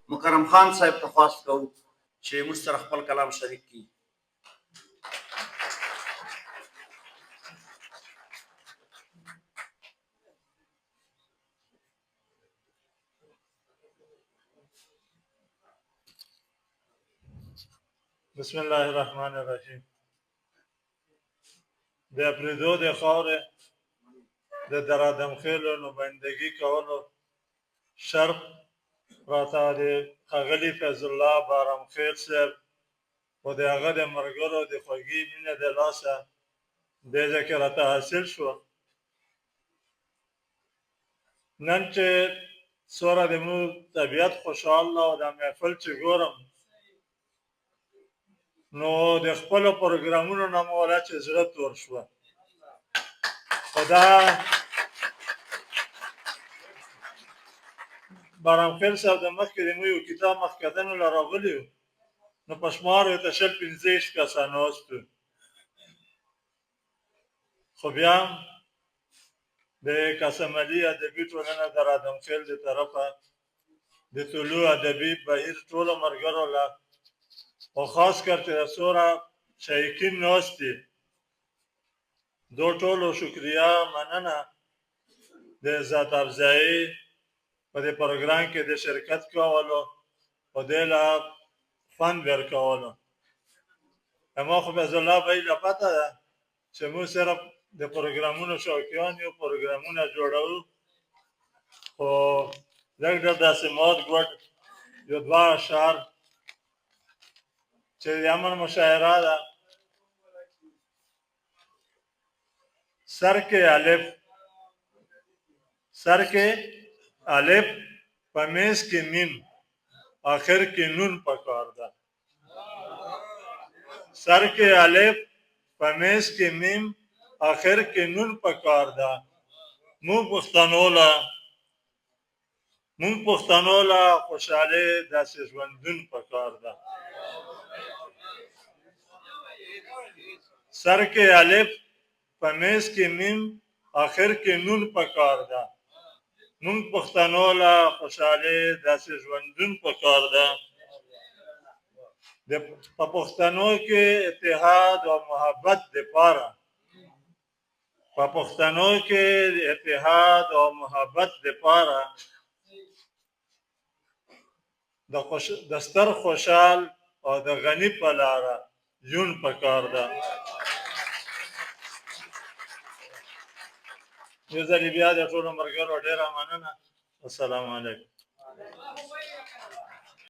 مکرم خان صاحب ته خواست کوو چې موږ سره خپل کلام شریک کړي. بسم الله الرحمن الرحیم. د اپریدو د خاورې د درادم خېلو نمایندګي کولو شرف راته د ښاغلي فیض الله بارمخیل صاحب او د هغه د ملګرو د خوږې مینې د لاسه دې ځای کې راته حاصل شو. نن چې څومره د موږ طبیعت خوشحاله او دا محفل چې ګورم نو د خپلو پروګرامونو نه مو ولا چې زړه تور شوه. خو دا بارمخیل صاحب د مخکې د موږ یو کتاب مخکتنو له راغلي وو نو په شمار ورته شل پنځه ویشت کسان ناست وو. خو بیا هم د قاسم علي ادبي ټولنه د رادمخیل د طرفه د طلوع ادبي بهیر ټولو ملګرو له او خاص کر چې د څومره شایقین ناست دي دو ټولو شکریه مننه د ذات افزایي په دې پروګرام کې د شرکت کولو او دې له فند ورکولو. اما خو فیض الله بهي له پته ده چې موږ صرف د پروګرامونو شوقیان یو، پروګرامونه جوړوو. خو لږ ډېر داسې مات ګوډ یو دوه اشعار چې د امن مشاعره ده. سر کې الف په میز کې میم آخر کې نون پکار ده. سر کې الف په میز کې میم آخر کې نون پکار ده. مونږ پښتنو له خوشحالۍ داسې ژوندون پکار ده. سر کې الف په میز کې میم آخر کې نون پکار ده. مونږ پښتنو له خوشحالۍ داسې ژوندون پکار ده. په پښتنو کې اتحاد او محبت دپاره په پښتنو کې اتحاد او محبت دپاره د ستر خوشحال او د غني په لاره یون پکار ده. یو ځلې بیا د ټولو ملګرو ډېره مننه. السلام علیکم.